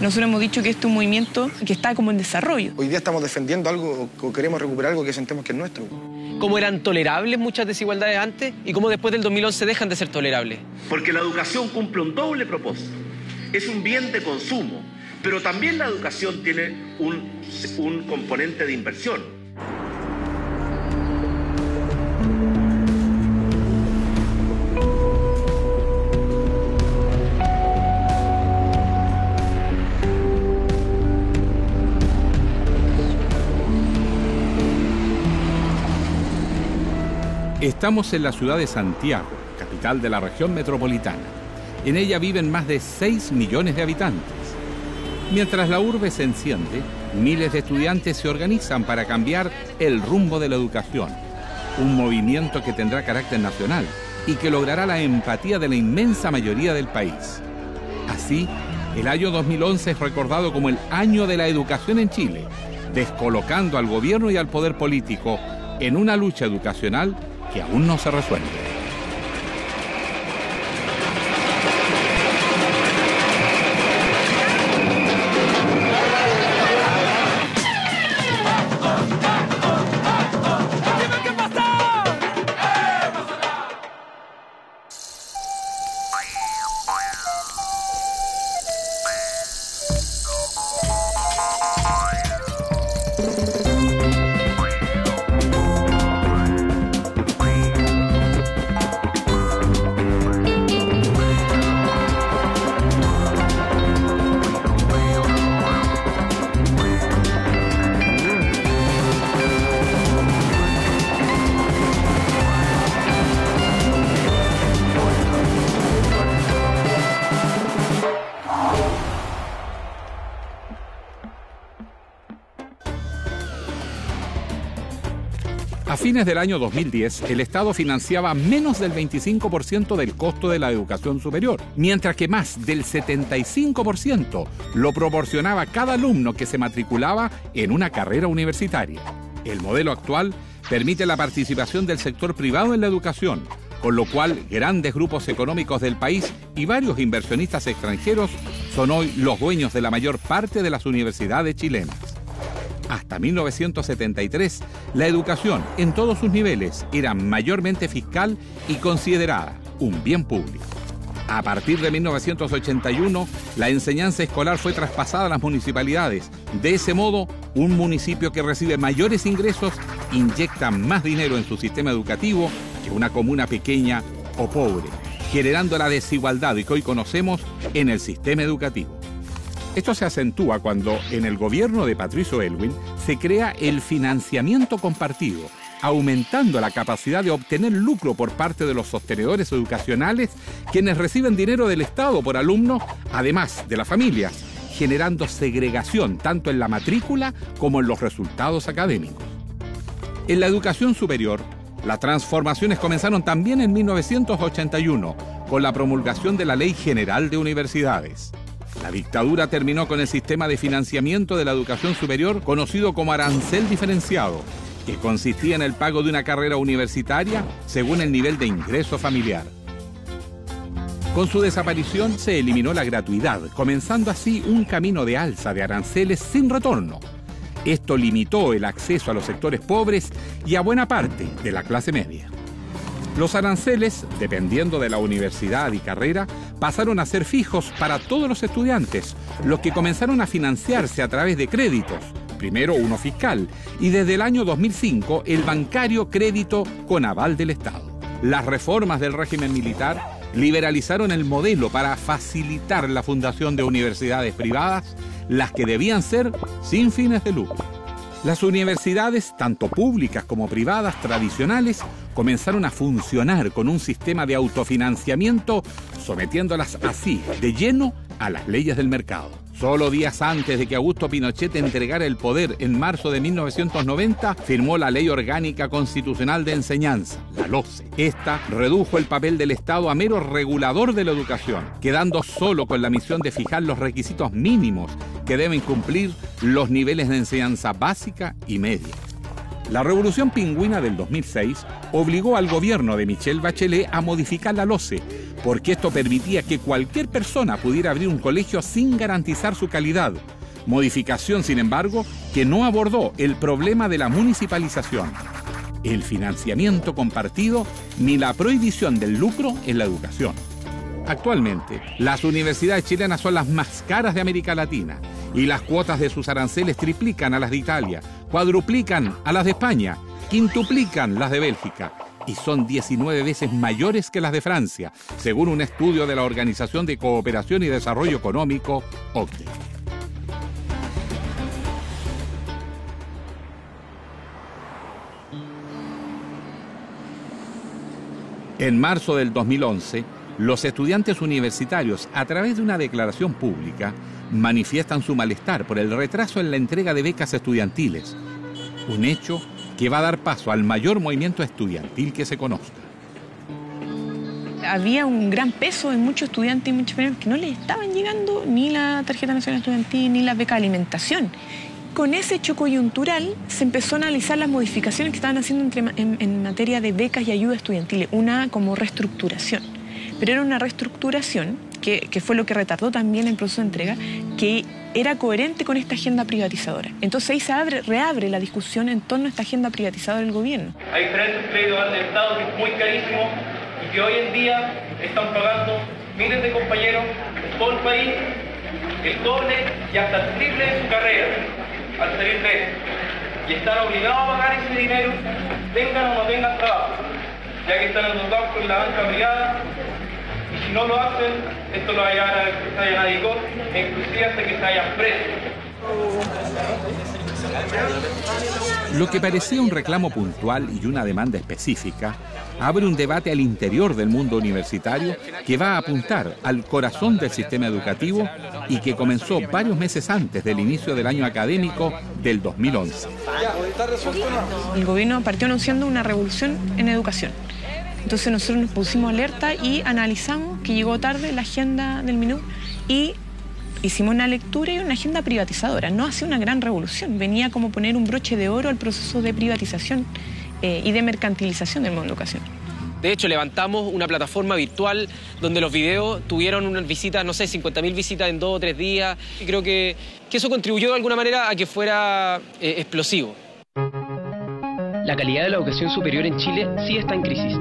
Nosotros hemos dicho que este es un movimiento que está como en desarrollo. Hoy día estamos defendiendo algo o queremos recuperar algo que sentimos que es nuestro. ¿Cómo eran tolerables muchas desigualdades antes y cómo después del 2011 dejan de ser tolerables? Porque la educación cumple un doble propósito. Es un bien de consumo, pero también la educación tiene un componente de inversión. Estamos en la ciudad de Santiago, capital de la región metropolitana. En ella viven más de 6 millones de habitantes. Mientras la urbe se enciende, miles de estudiantes se organizan para cambiar el rumbo de la educación. Un movimiento que tendrá carácter nacional y que logrará la empatía de la inmensa mayoría del país. Así, el año 2011 es recordado como el año de la educación en Chile, descolocando al gobierno y al poder político en una lucha educacional que aún no se resuelve. A fines del año 2010, el Estado financiaba menos del 25% del costo de la educación superior, mientras que más del 75% lo proporcionaba cada alumno que se matriculaba en una carrera universitaria. El modelo actual permite la participación del sector privado en la educación, con lo cual grandes grupos económicos del país y varios inversionistas extranjeros son hoy los dueños de la mayor parte de las universidades chilenas. Hasta 1973, la educación en todos sus niveles era mayormente fiscal y considerada un bien público. A partir de 1981, la enseñanza escolar fue traspasada a las municipalidades. De ese modo, un municipio que recibe mayores ingresos inyecta más dinero en su sistema educativo que una comuna pequeña o pobre, generando la desigualdad que hoy conocemos en el sistema educativo. Esto se acentúa cuando en el gobierno de Patricio Aylwin se crea el financiamiento compartido, aumentando la capacidad de obtener lucro por parte de los sostenedores educacionales, quienes reciben dinero del Estado por alumno, además de las familias, generando segregación tanto en la matrícula como en los resultados académicos. En la educación superior, las transformaciones comenzaron también en 1981, con la promulgación de la Ley General de Universidades. La dictadura terminó con el sistema de financiamiento de la educación superior conocido como arancel diferenciado, que consistía en el pago de una carrera universitaria según el nivel de ingreso familiar. Con su desaparición se eliminó la gratuidad, comenzando así un camino de alza de aranceles sin retorno. Esto limitó el acceso a los sectores pobres y a buena parte de la clase media. Los aranceles, dependiendo de la universidad y carrera, pasaron a ser fijos para todos los estudiantes, los que comenzaron a financiarse a través de créditos, primero uno fiscal, y desde el año 2005 el bancario crédito con aval del Estado. Las reformas del régimen militar liberalizaron el modelo para facilitar la fundación de universidades privadas, las que debían ser sin fines de lucro. Las universidades, tanto públicas como privadas tradicionales, comenzaron a funcionar con un sistema de autofinanciamiento, sometiéndolas así, de lleno, a las leyes del mercado. Solo días antes de que Augusto Pinochet entregara el poder en marzo de 1990, firmó la Ley Orgánica Constitucional de Enseñanza, la LOCE. Esta redujo el papel del Estado a mero regulador de la educación, quedando solo con la misión de fijar los requisitos mínimos que deben cumplir los niveles de enseñanza básica y media. La Revolución Pingüina del 2006 obligó al gobierno de Michelle Bachelet a modificar la LOCE, porque esto permitía que cualquier persona pudiera abrir un colegio sin garantizar su calidad. Modificación, sin embargo, que no abordó el problema de la municipalización, el financiamiento compartido ni la prohibición del lucro en la educación. Actualmente, las universidades chilenas son las más caras de América Latina y las cuotas de sus aranceles triplican a las de Italia, cuadruplican a las de España, quintuplican las de Bélgica y son 19 veces mayores que las de Francia, según un estudio de la Organización de Cooperación y Desarrollo Económico, OCDE. En marzo del 2011, los estudiantes universitarios, a través de una declaración pública, manifiestan su malestar por el retraso en la entrega de becas estudiantiles, un hecho que va a dar paso al mayor movimiento estudiantil que se conozca. Había un gran peso en muchos estudiantes y muchos familiares que no les estaban llegando ni la tarjeta nacional estudiantil ni la beca de alimentación. Con ese hecho coyuntural se empezó a analizar las modificaciones que estaban haciendo en materia de becas y ayuda estudiantiles, una como reestructuración. Pero era una reestructuración que fue lo que retardó también el proceso de entrega, que era coherente con esta agenda privatizadora. Entonces ahí se reabre la discusión en torno a esta agenda privatizadora del gobierno. Hay diferentes créditos del Estado que es muy carísimo y que hoy en día están pagando miles de compañeros en todo el país el doble y hasta el triple de su carrera al salir de esto. Y están obligados a pagar ese dinero, tengan o no tengan trabajo, ya que están endeudados con la banca privada. Y si no lo hacen, esto lo va a llevar a que se hayan adicado, e inclusive hasta que se hayan preso. Lo que parecía un reclamo puntual y una demanda específica, abre un debate al interior del mundo universitario que va a apuntar al corazón del sistema educativo y que comenzó varios meses antes del inicio del año académico del 2011. El gobierno partió anunciando una revolución en educación. Entonces nosotros nos pusimos alerta y analizamos que llegó tarde la agenda del MINUC y hicimos una lectura y una agenda privatizadora. No hacía una gran revolución, venía como poner un broche de oro al proceso de privatización y de mercantilización del mundo de la educación. De hecho, levantamos una plataforma virtual donde los videos tuvieron unas visitas, no sé, 50.000 visitas en 2 o 3 días. Y creo que eso contribuyó de alguna manera a que fuera explosivo. La calidad de la educación superior en Chile sí está en crisis.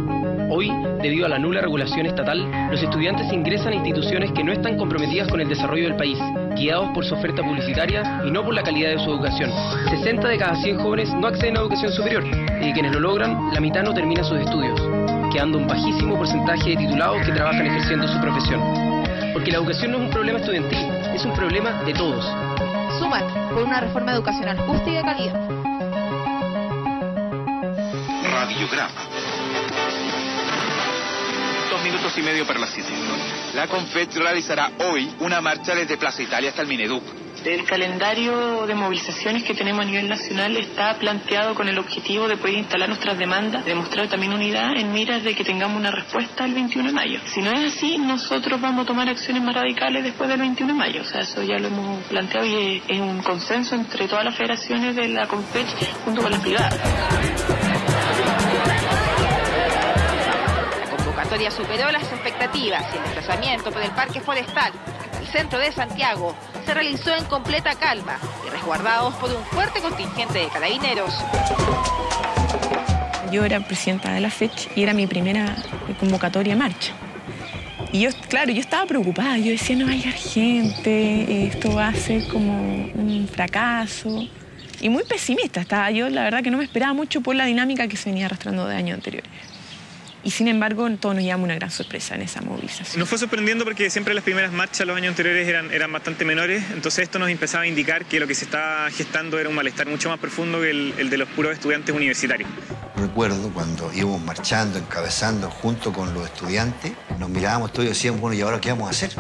Hoy, debido a la nula regulación estatal, los estudiantes ingresan a instituciones que no están comprometidas con el desarrollo del país, guiados por su oferta publicitaria y no por la calidad de su educación. 60 de cada 100 jóvenes no acceden a educación superior y de quienes lo logran, la mitad no termina sus estudios, quedando un bajísimo porcentaje de titulados que trabajan ejerciendo su profesión. Porque la educación no es un problema estudiantil, es un problema de todos. Súmate por una reforma educacional justa y de calidad. Radiograma. 2 minutos y medio para las 7. La CONFET realizará hoy una marcha desde Plaza Italia hasta el Mineduc. El calendario de movilizaciones que tenemos a nivel nacional está planteado con el objetivo de poder instalar nuestras demandas, demostrar también unidad en miras de que tengamos una respuesta el 21 de mayo. Si no es así, nosotros vamos a tomar acciones más radicales después del 21 de mayo. O sea, eso ya lo hemos planteado y es un consenso entre todas las federaciones de la CONFET junto con las privadas. La convocatoria superó las expectativas y el desplazamiento por el Parque Forestal hasta el centro de Santiago se realizó en completa calma y resguardados por un fuerte contingente de carabineros. Yo era presidenta de la FECH y era mi primera convocatoria de marcha. Y yo, claro, yo estaba preocupada, yo decía, no va a llegar gente, esto va a ser como un fracaso. Y muy pesimista estaba yo, la verdad que no me esperaba mucho por la dinámica que se venía arrastrando de años anteriores. Y sin embargo, todos nos llevamos una gran sorpresa en esa movilización. Nos fue sorprendiendo porque siempre las primeras marchas los años anteriores eran bastante menores, entonces esto nos empezaba a indicar que lo que se estaba gestando era un malestar mucho más profundo que el de los puros estudiantes universitarios. Recuerdo cuando íbamos marchando, encabezando junto con los estudiantes, nos mirábamos todos y decíamos, bueno, ¿y ahora qué vamos a hacer?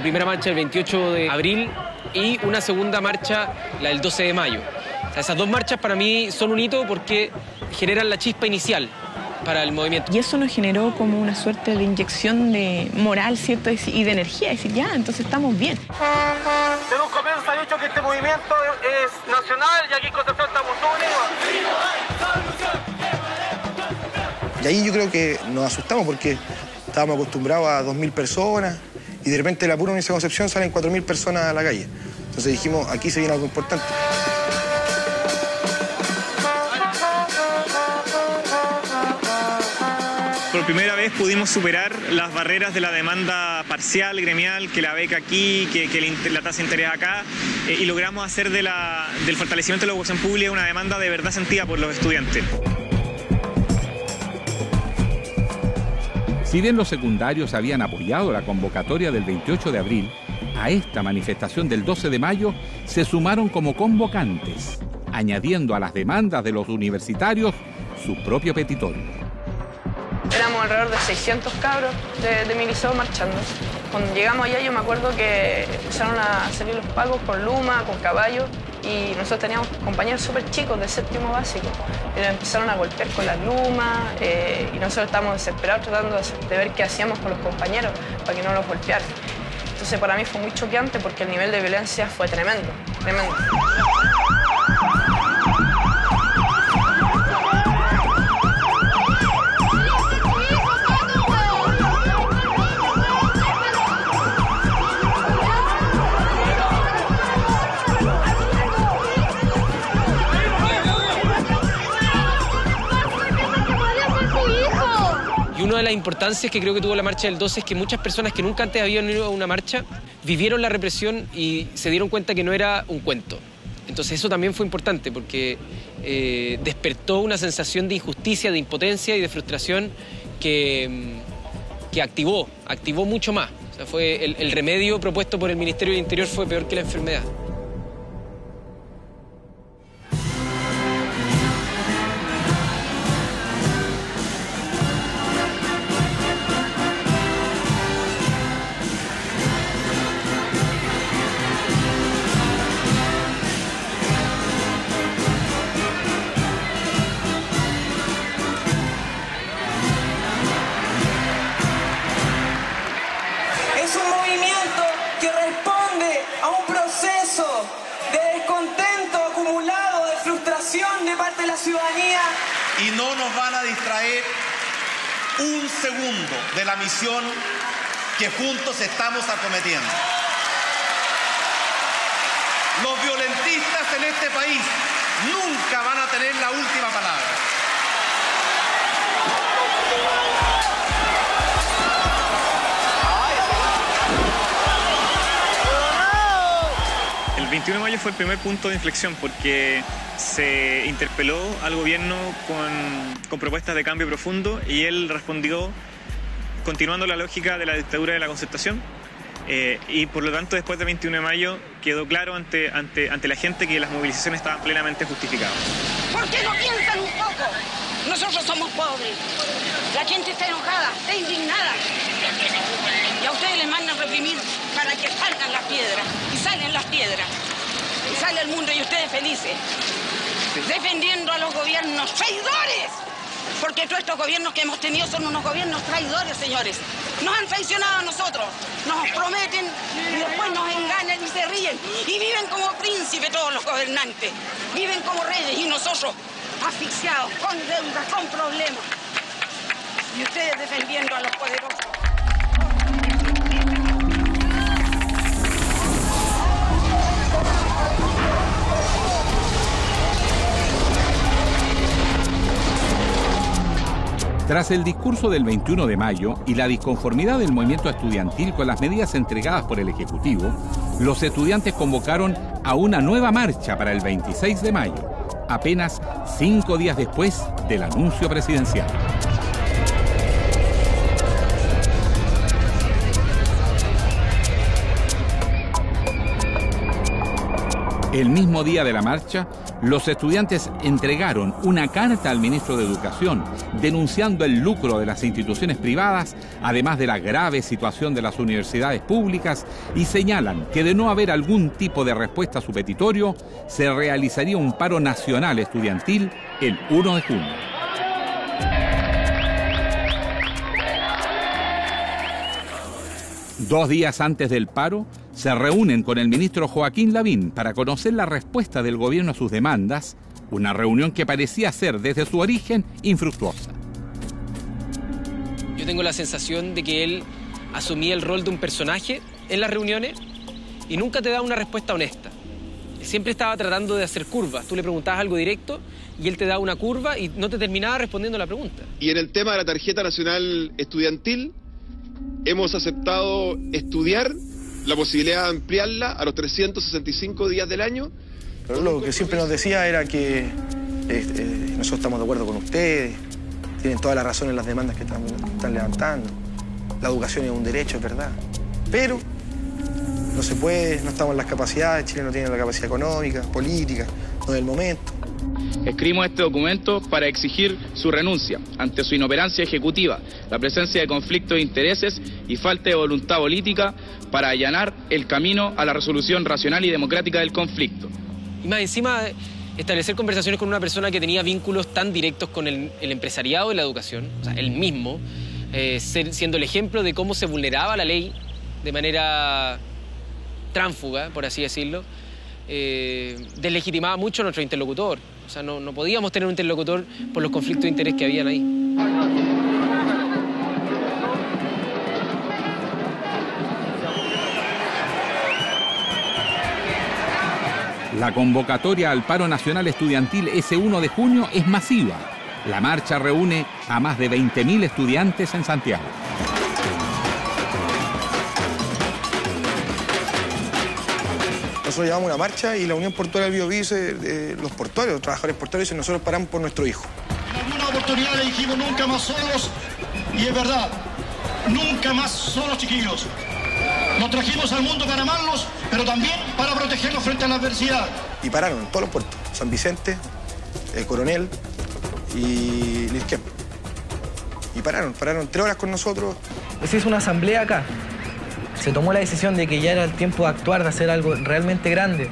la primera marcha el 28 de abril y una segunda marcha, la del 12 de mayo. O sea, esas dos marchas para mí son un hito porque generan la chispa inicial para el movimiento. Y eso nos generó como una suerte de inyección de moral, ¿cierto? Y de energía, decir, ya, entonces estamos bien. Desde un comienzo se ha dicho que este movimiento es nacional y aquí en Concepción estamos todos unidos. Y ahí yo creo que nos asustamos porque estábamos acostumbrados a 2.000 personas y de repente de la pura Universidad de Concepción salen 4.000 personas a la calle. Entonces dijimos, aquí se viene algo importante. Por primera vez pudimos superar las barreras de la demanda parcial, gremial, que la beca aquí, que la tasa de interés acá, y logramos hacer del fortalecimiento de la educación pública una demanda de verdad sentida por los estudiantes. Si bien los secundarios habían apoyado la convocatoria del 28 de abril, a esta manifestación del 12 de mayo se sumaron como convocantes, añadiendo a las demandas de los universitarios su propio petitorio. Éramos alrededor de 600 cabros de mi liceo marchando. Cuando llegamos allá yo me acuerdo que empezaron a salir los pacos con luma, con caballos, y nosotros teníamos compañeros súper chicos de séptimo básico. Y nos empezaron a golpear con las lumas y nosotros estábamos desesperados tratando de ver qué hacíamos con los compañeros para que no los golpearan. Entonces para mí fue muy choqueante porque el nivel de violencia fue tremendo, tremendo. Y una de las importancias que creo que tuvo la marcha del 12 es que muchas personas que nunca antes habían ido a una marcha vivieron la represión y se dieron cuenta que no era un cuento. Entonces eso también fue importante porque despertó una sensación de injusticia, de impotencia y de frustración que activó mucho más. O sea, fue el remedio propuesto por el Ministerio del Interior fue peor que la enfermedad. Y no nos van a distraer un segundo de la misión que juntos estamos acometiendo. Los violentistas en este país nunca van a tener la última palabra. El 21 de mayo fue el primer punto de inflexión porque se interpeló al gobierno con propuestas de cambio profundo y él respondió continuando la lógica de la dictadura de la concertación y por lo tanto después del 21 de mayo quedó claro ante la gente que las movilizaciones estaban plenamente justificadas. ¿Por qué no piensan un poco? Nosotros somos pobres, la gente está enojada, está indignada y a ustedes les mandan reprimir para que salgan las piedras y salen las piedras y sale el mundo y ustedes felices. Defendiendo a los gobiernos traidores, porque todos estos gobiernos que hemos tenido son unos gobiernos traidores, señores. Nos han traicionado a nosotros, nos prometen y después nos engañan y se ríen y viven como príncipes todos los gobernantes, viven como reyes y nosotros asfixiados, con deudas, con problemas y ustedes defendiendo a los poderosos. Tras el discurso del 21 de mayo y la disconformidad del movimiento estudiantil con las medidas entregadas por el Ejecutivo, los estudiantes convocaron a una nueva marcha para el 26 de mayo, apenas 5 días después del anuncio presidencial. El mismo día de la marcha, los estudiantes entregaron una carta al ministro de Educación denunciando el lucro de las instituciones privadas, además de la grave situación de las universidades públicas, y señalan que de no haber algún tipo de respuesta a su petitorio, se realizaría un paro nacional estudiantil el 1 de junio. Dos días antes del paro, se reúnen con el ministro Joaquín Lavín para conocer la respuesta del gobierno a sus demandas, una reunión que parecía ser desde su origen infructuosa. Yo tengo la sensación de que él asumía el rol de un personaje en las reuniones y nunca te da una respuesta honesta. Siempre estaba tratando de hacer curvas. Tú le preguntabas algo directo y él te daba una curva y no te terminaba respondiendo la pregunta. Y en el tema de la tarjeta nacional estudiantil, hemos aceptado estudiar la posibilidad de ampliarla a los 365 días del año. Pero lo que siempre nos decía era que nosotros estamos de acuerdo con ustedes, tienen toda la razón en las demandas que están levantando. La educación es un derecho, es verdad. Pero no se puede, no estamos en las capacidades, Chile no tiene la capacidad económica, política, no es el momento. Escribimos este documento para exigir su renuncia ante su inoperancia ejecutiva, la presencia de conflictos de intereses y falta de voluntad política para allanar el camino a la resolución racional y democrática del conflicto. Y más encima, establecer conversaciones con una persona que tenía vínculos tan directos con el empresariado y la educación, o sea, él mismo, siendo el ejemplo de cómo se vulneraba la ley de manera tránsfuga, por así decirlo, deslegitimaba mucho a nuestro interlocutor. O sea, no podíamos tener un interlocutor por los conflictos de interés que habían ahí. La convocatoria al paro nacional estudiantil ese 1 de junio es masiva. La marcha reúne a más de 20.000 estudiantes en Santiago. Nosotros llevamos una marcha y la Unión Portuaria del Biobío dice, los portuarios, los trabajadores portuarios, dicen, nosotros paramos por nuestro hijo. En alguna oportunidad le dijimos nunca más solos, y es verdad, nunca más solos, chiquillos. Nos trajimos al mundo para amarlos, pero también para protegerlos frente a la adversidad. Y pararon en todos los puertos, San Vicente, Coronel y Lirquén. Y pararon 3 horas con nosotros. Se hizo una asamblea acá. Se tomó la decisión de que ya era el tiempo de actuar, de hacer algo realmente grande,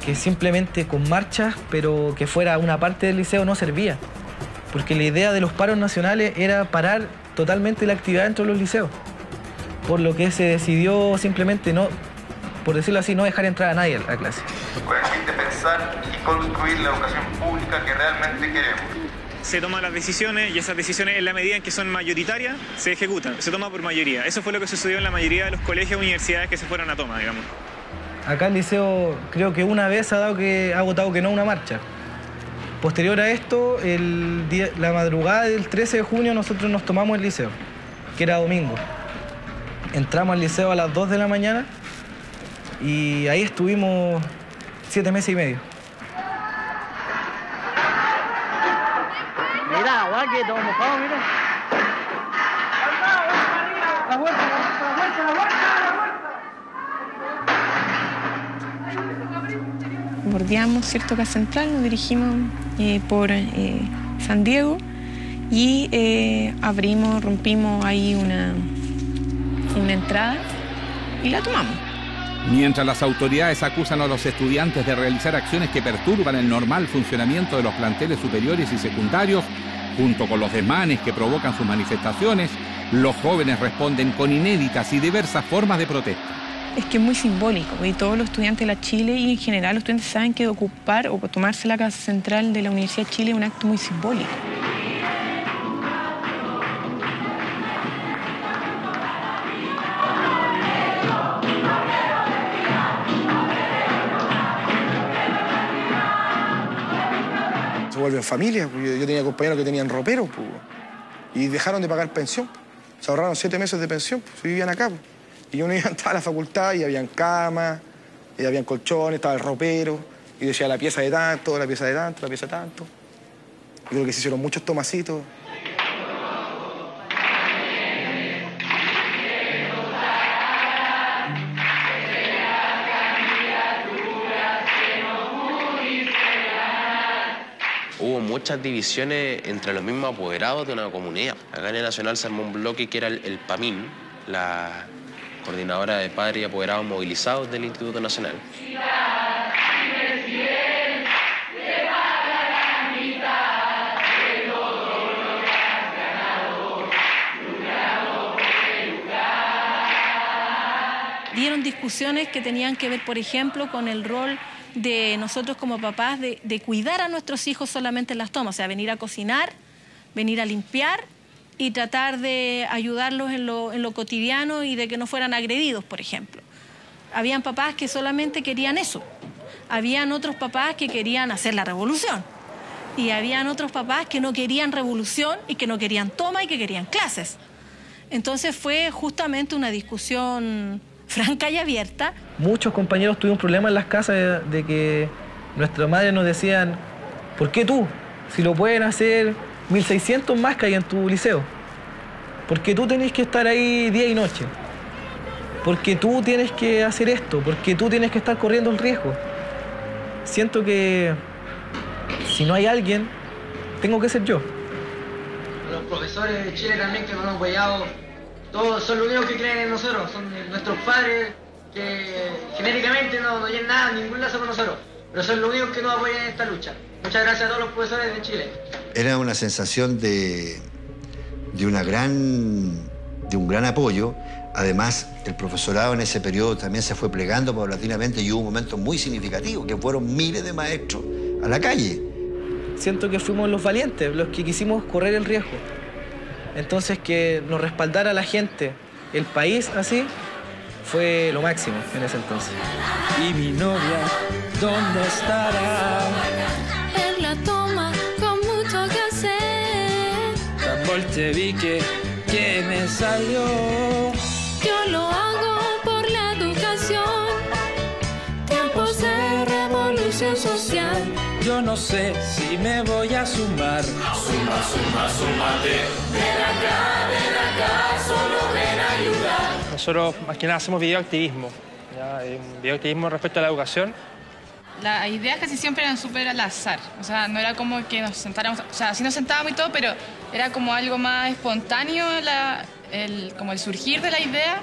que simplemente con marchas, pero que fuera una parte del liceo, no servía. Porque la idea de los paros nacionales era parar totalmente la actividad dentro de los liceos. Por lo que se decidió simplemente no, por decirlo así, no dejar entrar a nadie a la clase. Con el fin de pensar y construir la educación pública que realmente queremos. Se toman las decisiones y esas decisiones, en la medida en que son mayoritarias, se ejecutan. Se toma por mayoría. Eso fue lo que sucedió en la mayoría de los colegios e universidades que se fueron a toma, digamos. Acá el liceo creo que una vez ha votado que no a una marcha. Posterior a esto, la madrugada del 13 de junio nosotros nos tomamos el liceo, que era domingo. Entramos al liceo a las 2 de la mañana y ahí estuvimos 7 meses y medio. Mira, guau, que todo mojado, mira. La vuelta. Bordeamos, ¿cierto?, Casa Central, nos dirigimos por San Diego y rompimos ahí una entrada y la tomamos. Mientras las autoridades acusan a los estudiantes de realizar acciones que perturban el normal funcionamiento de los planteles superiores y secundarios, junto con los desmanes que provocan sus manifestaciones, los jóvenes responden con inéditas y diversas formas de protesta. Es que es muy simbólico y todos los estudiantes de la Chile y en general los estudiantes saben que ocupar o tomarse la Casa Central de la Universidad de Chile es un acto muy simbólico. Se vuelven familias. Yo tenía compañeros que tenían roperos y dejaron de pagar pensión. Se ahorraron 7 meses de pensión, se vivían acá. Y uno iba a la facultad y habían camas, y habían colchones, estaba el ropero, y decía la pieza de tanto, la pieza de tanto, la pieza de tanto. Yo creo que se hicieron muchos tomacitos. hubo muchas divisiones entre los mismos apoderados de una comunidad. Acá en el Nacional se armó un bloque que era el PAMIN, la Coordinadora de Padres y Apoderados Movilizados del Instituto Nacional. Dieron discusiones que tenían que ver, por ejemplo, con el rol de nosotros como papás de cuidar a nuestros hijos solamente en las tomas, o sea, venir a cocinar, venir a limpiar y tratar de ayudarlos en lo cotidiano y de que no fueran agredidos, por ejemplo. Habían papás que solamente querían eso, habían otros papás que querían hacer la revolución y habían otros papás que no querían revolución y que no querían toma y que querían clases. Entonces fue justamente una discusión franca y abierta. Muchos compañeros tuvieron problemas en las casas de que nuestras madres nos decían, ¿por qué tú? Si lo pueden hacer 1600 más que hay en tu liceo. ¿Por qué tú tenés que estar ahí día y noche? ¿Por qué tú tienes que hacer esto? ¿Por qué tú tienes que estar corriendo el riesgo? Siento que si no hay alguien, tengo que ser yo. Los profesores de Chile también que nos han apoyado. Todos son los únicos que creen en nosotros, son nuestros padres que genéricamente no tienen nada, ningún lazo con nosotros, pero son los únicos que nos apoyan en esta lucha. Muchas gracias a todos los profesores de Chile. Era una sensación de un gran apoyo. Además, el profesorado en ese periodo también se fue plegando paulatinamente y hubo un momento muy significativo, que fueron miles de maestros a la calle. Siento que fuimos los valientes, los que quisimos correr el riesgo. Entonces, que nos respaldara la gente, el país así, fue lo máximo en ese entonces. Y mi novia, ¿dónde estará? En la toma, con mucho que hacer. Tan bolchevique que me salió. Yo lo hago por la educación. Tiempos de revolución social. Yo no sé si me voy a sumar. Súmate. Ven acá, solo ven a ayudar. Nosotros más que nada hacemos videoactivismo, videoactivismo respecto a la educación. Las ideas casi siempre eran súper al azar, o sea, no era como que nos sentáramos, o sea, sí nos sentábamos y todo, pero era como algo más espontáneo, como el surgir de la idea,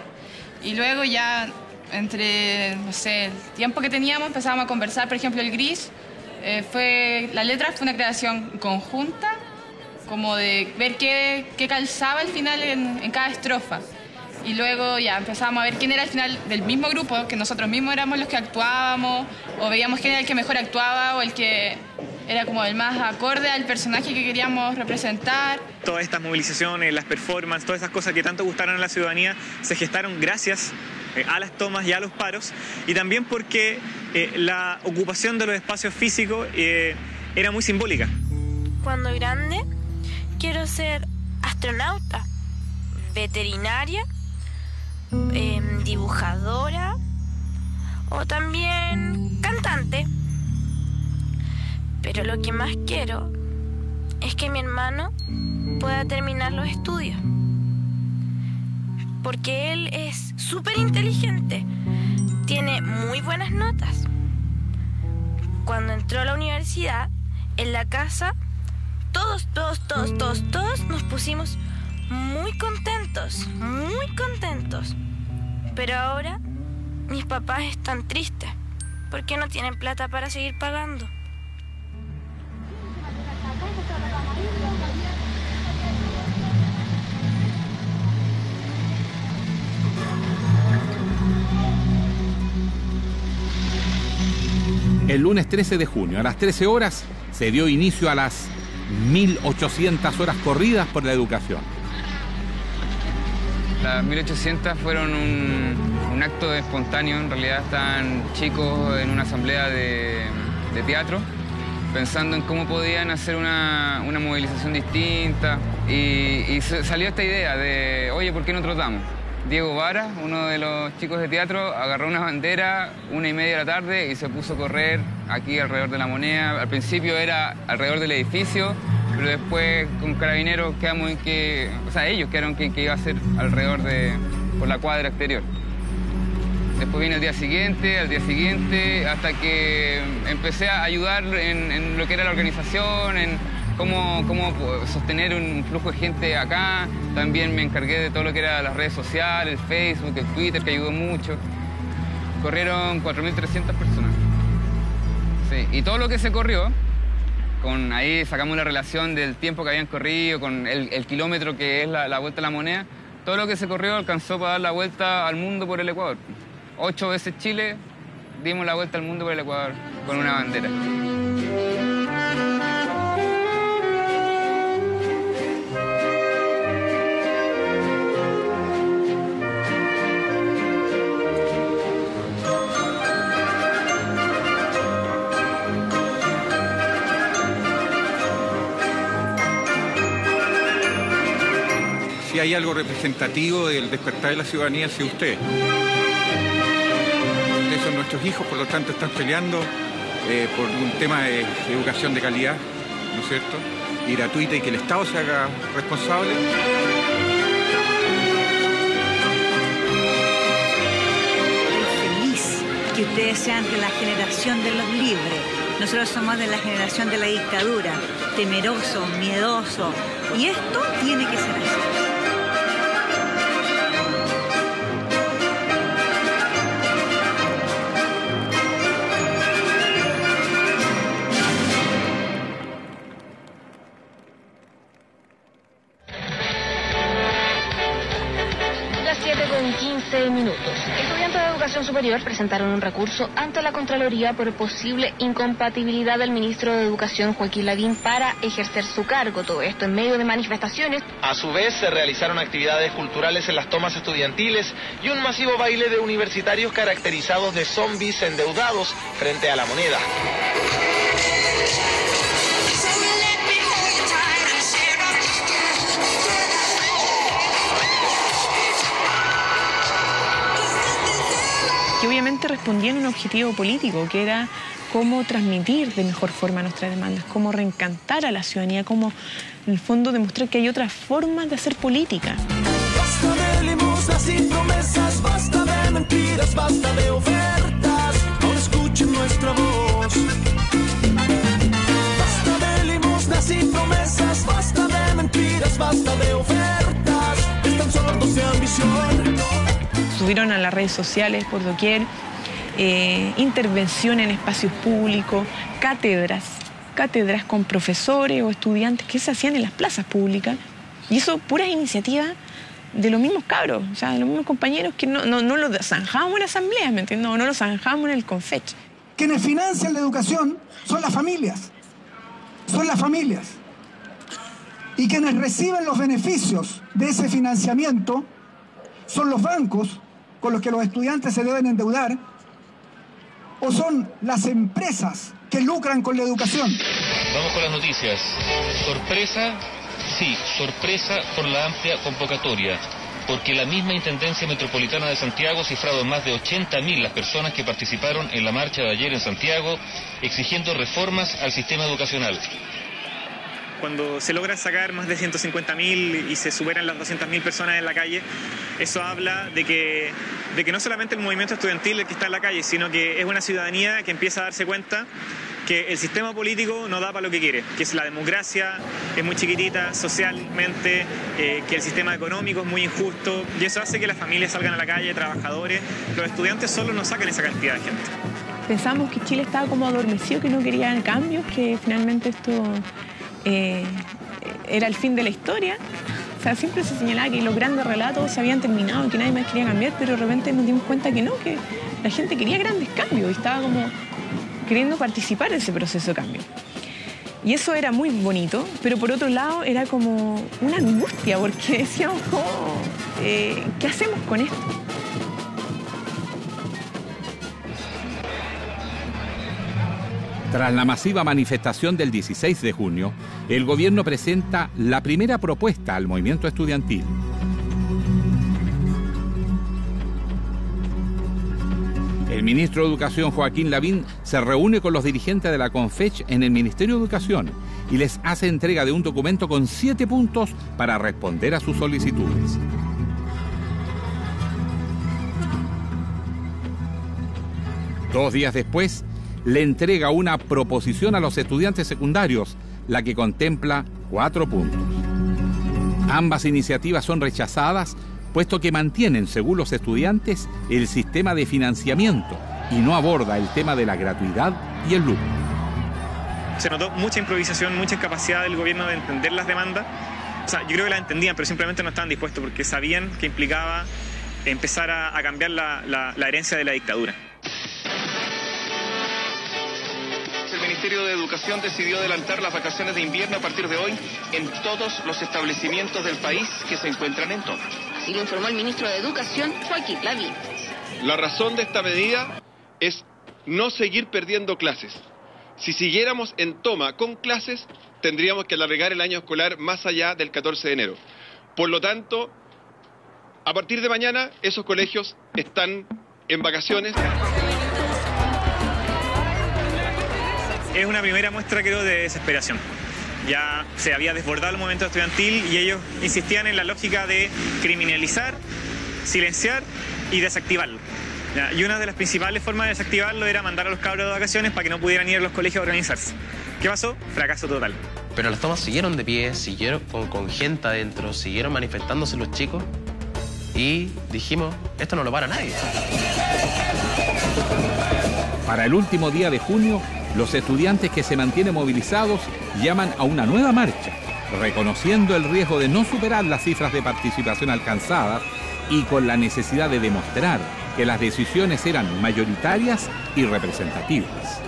y luego ya entre, no sé, el tiempo que teníamos empezábamos a conversar. Por ejemplo, el Gris, la letra fue una creación conjunta, como de ver qué calzaba al final en cada estrofa. Y luego ya empezábamos a ver quién era al final del mismo grupo, que nosotros mismos éramos los que actuábamos, o veíamos quién era el que mejor actuaba, o el que era como el más acorde al personaje que queríamos representar. Todas estas movilizaciones, las performances, todas esas cosas que tanto gustaron a la ciudadanía se gestaron gracias a las tomas y a los paros, y también porque la ocupación de los espacios físicos era muy simbólica. Cuando grande quiero ser astronauta, veterinaria, dibujadora o también cantante. Pero lo que más quiero es que mi hermano pueda terminar los estudios, porque él es súper inteligente, tiene muy buenas notas. Cuando entró a la universidad, en la casa, todos nos pusimos muy contentos, pero ahora mis papás están tristes porque no tienen plata para seguir pagando. El lunes 13 de junio, a las 13 horas, se dio inicio a las 1.800 horas corridas por la educación. Las 1.800 fueron un acto espontáneo. En realidad estaban chicos en una asamblea de teatro pensando en cómo podían hacer una movilización distinta, y salió esta idea de, oye, ¿por qué no trotamos? Diego Vara, uno de los chicos de teatro, agarró una bandera 1:30 de la tarde y se puso a correr aquí alrededor de la Moneda. Al principio era alrededor del edificio, pero después con Carabineros quedamos en que, o sea, ellos quedaron que iba a ser alrededor por la cuadra exterior. después viene el día siguiente, hasta que empecé a ayudar en lo que era la organización, en cómo sostener un flujo de gente acá. También me encargué de todo lo que era las redes sociales, el Facebook, el Twitter, que ayudó mucho. Corrieron 4.300 personas. Sí, y todo lo que se corrió, ahí sacamos la relación del tiempo que habían corrido, con el kilómetro que es la vuelta a la moneda. Todo lo que se corrió alcanzó para dar la vuelta al mundo por el Ecuador. 8 veces Chile, dimos la vuelta al mundo por el Ecuador con una bandera. Si hay algo representativo del despertar de la ciudadanía hacia usted. Ustedes son nuestros hijos, por lo tanto están peleando por un tema de educación de calidad, ¿no es cierto? Y gratuita, y que el Estado se haga responsable. Feliz que ustedes sean de la generación de los libres. Nosotros somos de la generación de la dictadura, temeroso, miedoso. Y esto tiene que ser así. Estudiantes de educación superior presentaron un recurso ante la Contraloría por posible incompatibilidad del ministro de Educación, Joaquín Lavín, para ejercer su cargo. Todo esto en medio de manifestaciones. A su vez, se realizaron actividades culturales en las tomas estudiantiles y un masivo baile de universitarios caracterizados de zombies endeudados frente a la moneda. Que obviamente respondían a un objetivo político, que era cómo transmitir de mejor forma nuestras demandas, cómo reencantar a la ciudadanía, cómo en el fondo demostrar que hay otras formas de hacer política. Basta de limosnas y promesas, basta de mentiras, basta de ofertas, ahora escuchen nuestra voz. Basta de limosnas y promesas, basta de mentiras, basta de ofertas, están sordos de ambición. Subieron a las redes sociales por doquier, intervención en espacios públicos, cátedras con profesores o estudiantes que se hacían en las plazas públicas. Y eso, puras iniciativas de los mismos cabros, o sea, de los mismos compañeros que no lo zanjábamos en asambleas, ¿me entiendes? No lo zanjábamos en el Confech. Quienes financian la educación son las familias. Son las familias. Y quienes reciben los beneficios de ese financiamiento son los bancos con los que los estudiantes se deben endeudar, o son las empresas que lucran con la educación. Vamos con las noticias. Sorpresa, sí, sorpresa por la amplia convocatoria, porque la misma Intendencia Metropolitana de Santiago ha cifrado en más de 80.000 las personas que participaron en la marcha de ayer en Santiago, exigiendo reformas al sistema educacional. Cuando se logran sacar más de 150.000 y se superan las 200.000 personas en la calle, eso habla de que no solamente el movimiento estudiantil el que está en la calle, sino que es una ciudadanía que empieza a darse cuenta que el sistema político no da para lo que quiere, que es la democracia, es muy chiquitita socialmente, que el sistema económico es muy injusto, y eso hace que las familias salgan a la calle, trabajadores. Los estudiantes solos no sacan esa cantidad de gente. Pensamos que Chile estaba como adormecido, que no querían cambios, que finalmente esto era el fin de la historia. O sea, siempre se señalaba que los grandes relatos se habían terminado, que nadie más quería cambiar, pero de repente nos dimos cuenta que no, que la gente quería grandes cambios y estaba como queriendo participar en ese proceso de cambio. Y eso era muy bonito, pero por otro lado era como una angustia, porque decíamos, ¿qué hacemos con esto? Tras la masiva manifestación del 16 de junio, el gobierno presenta la primera propuesta al movimiento estudiantil. El ministro de Educación, Joaquín Lavín, se reúne con los dirigentes de la Confech en el Ministerio de Educación y les hace entrega de un documento con 7 puntos para responder a sus solicitudes. 2 días después, le entrega una proposición a los estudiantes secundarios, la que contempla 4 puntos. Ambas iniciativas son rechazadas, puesto que mantienen, según los estudiantes, el sistema de financiamiento y no aborda el tema de la gratuidad y el lucro. Se notó mucha improvisación, mucha incapacidad del gobierno de entender las demandas. O sea, yo creo que las entendían, pero simplemente no estaban dispuestos porque sabían que implicaba empezar a cambiar la herencia de la dictadura. El Ministerio de Educación decidió adelantar las vacaciones de invierno a partir de hoy en todos los establecimientos del país que se encuentran en toma. Así lo informó el ministro de Educación, Joaquín Lavín. La razón de esta medida es no seguir perdiendo clases. Si siguiéramos en toma con clases, tendríamos que alargar el año escolar más allá del 14 de enero. Por lo tanto, a partir de mañana, esos colegios están en vacaciones. Es una primera muestra, creo, de desesperación. Ya se había desbordado el movimiento estudiantil y ellos insistían en la lógica de criminalizar, silenciar y desactivarlo. Y una de las principales formas de desactivarlo era mandar a los cabros de vacaciones para que no pudieran ir a los colegios a organizarse. ¿Qué pasó? Fracaso total. Pero las tomas siguieron de pie, siguieron con gente adentro, siguieron manifestándose los chicos y dijimos, esto no lo para nadie. Para el último día de junio, los estudiantes que se mantienen movilizados llaman a una nueva marcha, reconociendo el riesgo de no superar las cifras de participación alcanzadas y con la necesidad de demostrar que las decisiones eran mayoritarias y representativas.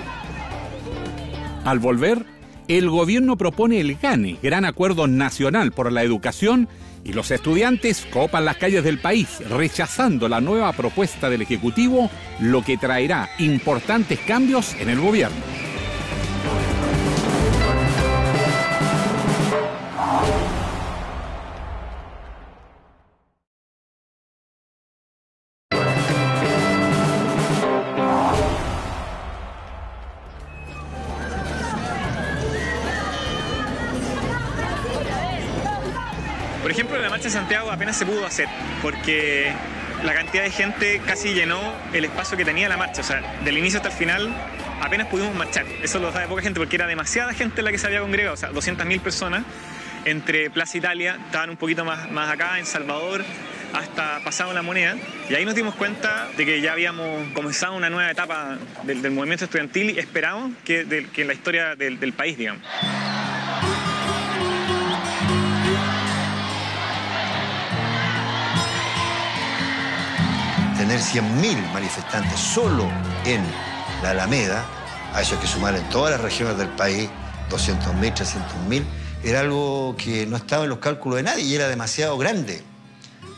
Al volver, el gobierno propone el GANE, Gran Acuerdo Nacional por la Educación, y los estudiantes copan las calles del país, rechazando la nueva propuesta del Ejecutivo, lo que traerá importantes cambios en el gobierno. Por ejemplo, en la marcha de Santiago apenas se pudo hacer, porque la cantidad de gente casi llenó el espacio que tenía la marcha. O sea, del inicio hasta el final apenas pudimos marchar. Eso lo da de poca gente, porque era demasiada gente la que se había congregado. O sea, 200.000 personas entre Plaza Italia, estaban un poquito más acá, en Salvador, hasta pasado La Moneda. Y ahí nos dimos cuenta de que ya habíamos comenzado una nueva etapa del movimiento estudiantil y esperamos que en la historia del país, digamos. Tener 100.000 manifestantes solo en la Alameda, a eso hay que sumar en todas las regiones del país 200.000, 300.000, era algo que no estaba en los cálculos de nadie y era demasiado grande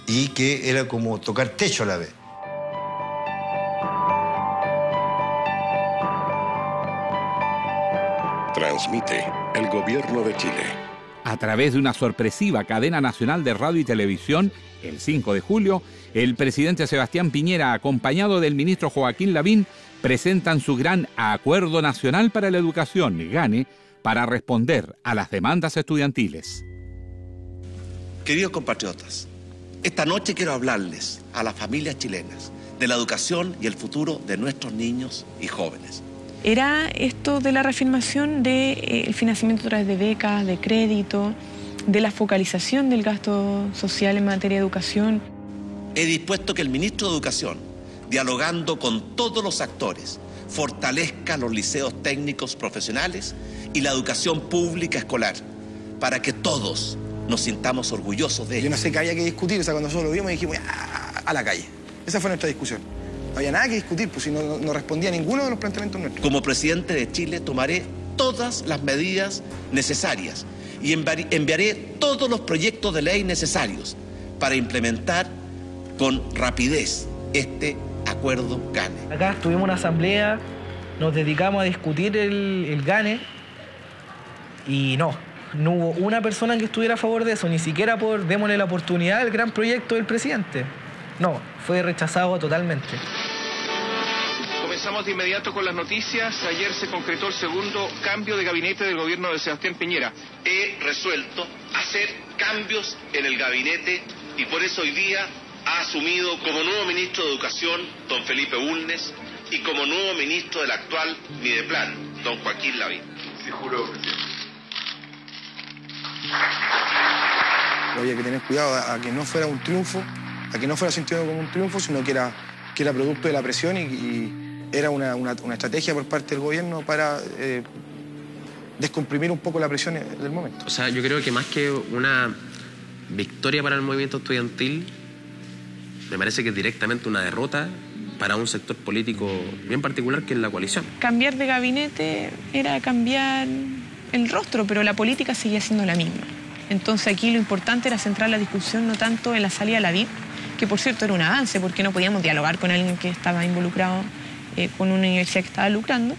y que era como tocar techo a la vez. Transmite el Gobierno de Chile. A través de una sorpresiva cadena nacional de radio y televisión, el 5 de julio, el presidente Sebastián Piñera, acompañado del ministro Joaquín Lavín, presentan su gran Acuerdo Nacional para la Educación, GANE, para responder a las demandas estudiantiles. Queridos compatriotas, esta noche quiero hablarles a las familias chilenas de la educación y el futuro de nuestros niños y jóvenes. Era esto de la reafirmación del financiamiento a través de becas, de crédito, de la focalización del gasto social en materia de educación. He dispuesto que el ministro de Educación, dialogando con todos los actores, fortalezca los liceos técnicos profesionales y la educación pública escolar, para que todos nos sintamos orgullosos de ellos. Yo no sé qué había que discutir, o sea, cuando nosotros lo vimos dijimos a la calle. Esa fue nuestra discusión. No había nada que discutir, pues si no respondía a ninguno de los planteamientos nuestros. Como presidente de Chile tomaré todas las medidas necesarias y enviaré todos los proyectos de ley necesarios para implementar con rapidez este acuerdo GANE. Acá tuvimos una asamblea, nos dedicamos a discutir el GANE y no hubo una persona que estuviera a favor de eso, ni siquiera por démosle la oportunidad al gran proyecto del presidente. No, fue rechazado totalmente. Comenzamos de inmediato con las noticias. Ayer se concretó el segundo cambio de gabinete del gobierno de Sebastián Piñera. He resuelto hacer cambios en el gabinete y por eso hoy día ha asumido como nuevo ministro de Educación don Felipe Bulnes y como nuevo ministro del actual Mideplan, don Joaquín Lavín. Sí, juro, presidente. Había que tener cuidado a que no fuera un triunfo, a que no fuera sentido como un triunfo, sino que era producto de la presión y era una estrategia por parte del gobierno para descomprimir un poco la presión del momento. O sea, yo creo que más que una victoria para el movimiento estudiantil, me parece que es directamente una derrota para un sector político bien particular que es la coalición. Cambiar de gabinete era cambiar el rostro, pero la política seguía siendo la misma. Entonces aquí lo importante era centrar la discusión no tanto en la salida a la VIP, que por cierto era un avance porque no podíamos dialogar con alguien que estaba involucrado con una universidad que estaba lucrando,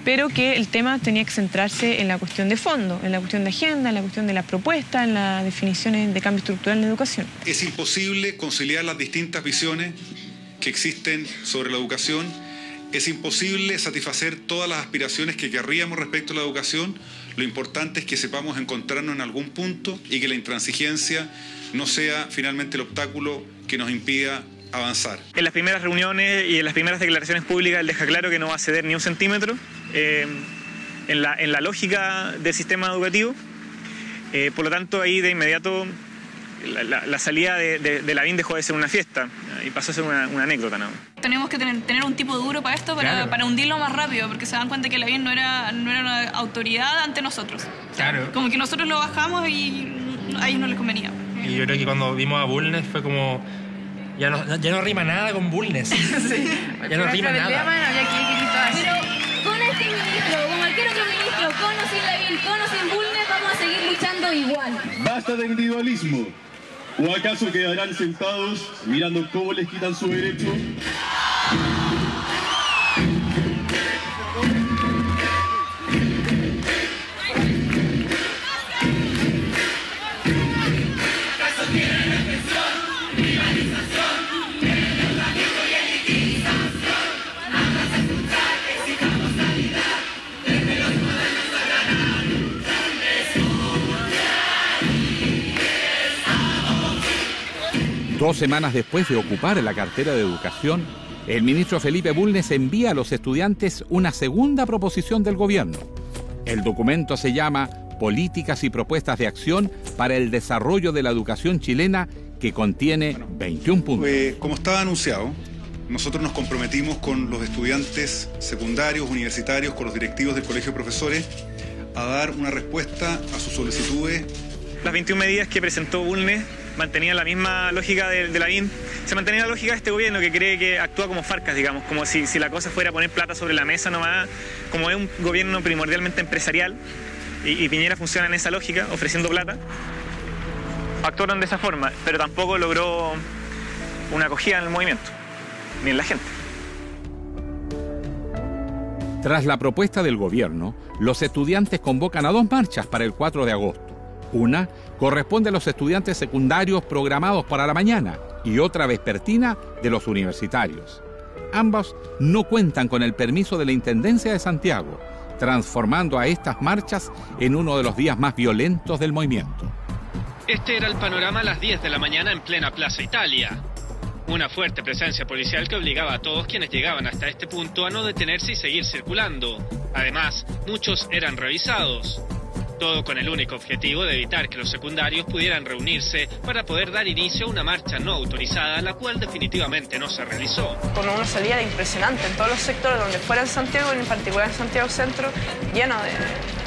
pero que el tema tenía que centrarse en la cuestión de fondo, en la cuestión de agenda, en la cuestión de la propuesta, en las definiciones de cambio estructural en la educación. Es imposible conciliar las distintas visiones que existen sobre la educación. Es imposible satisfacer todas las aspiraciones que querríamos respecto a la educación. Lo importante es que sepamos encontrarnos en algún punto y que la intransigencia no sea finalmente el obstáculo que nos impida avanzar. En las primeras reuniones y en las primeras declaraciones públicas él deja claro que no va a ceder ni un centímetro en la lógica del sistema educativo. Por lo tanto, ahí de inmediato la salida de Lavín dejó de ser una fiesta y pasó a ser una anécdota, ¿no? Tenemos que tener un tipo duro para esto, para hundirlo más rápido, porque se dan cuenta que Lavín no era una autoridad ante nosotros. Claro. Como que nosotros lo bajamos y a ellos no les convenía. Y yo creo que cuando vimos a Bulnes fue como... Ya no rima nada con Bulnes. Sí. Ya no rima nada. Pero con este ministro, con cualquier otro ministro, con o sin Lavín, con o sin Bulnes, vamos a seguir luchando igual. Basta de individualismo. ¿O acaso quedarán sentados mirando cómo les quitan su derecho? 2 semanas después de ocupar la cartera de Educación, el ministro Felipe Bulnes envía a los estudiantes una segunda proposición del gobierno. El documento se llama Políticas y Propuestas de Acción para el Desarrollo de la Educación Chilena, que contiene 21 puntos. Como estaba anunciado, nosotros nos comprometimos con los estudiantes secundarios, universitarios, con los directivos del Colegio de Profesores, a dar una respuesta a sus solicitudes. Las 21 medidas que presentó Bulnes mantenían la misma lógica de Lavín. Se mantenía la lógica de este gobierno que cree que actúa como Farcas, digamos, como si la cosa fuera poner plata sobre la mesa nomás, como es un gobierno primordialmente empresarial y Piñera funciona en esa lógica, ofreciendo plata. Actuaron de esa forma, pero tampoco logró una acogida en el movimiento, ni en la gente. Tras la propuesta del gobierno, los estudiantes convocan a 2 marchas para el 4 de agosto. Una corresponde a los estudiantes secundarios programados para la mañana y otra vespertina de los universitarios. Ambos no cuentan con el permiso de la Intendencia de Santiago, transformando a estas marchas en uno de los días más violentos del movimiento. Este era el panorama a las 10 de la mañana en plena Plaza Italia. Una fuerte presencia policial que obligaba a todos quienes llegaban hasta este punto a no detenerse y seguir circulando. Además, muchos eran revisados. Todo con el único objetivo de evitar que los secundarios pudieran reunirse para poder dar inicio a una marcha no autorizada, la cual definitivamente no se realizó. Con una salida impresionante en todos los sectores, donde fuera en Santiago, en particular en Santiago Centro, lleno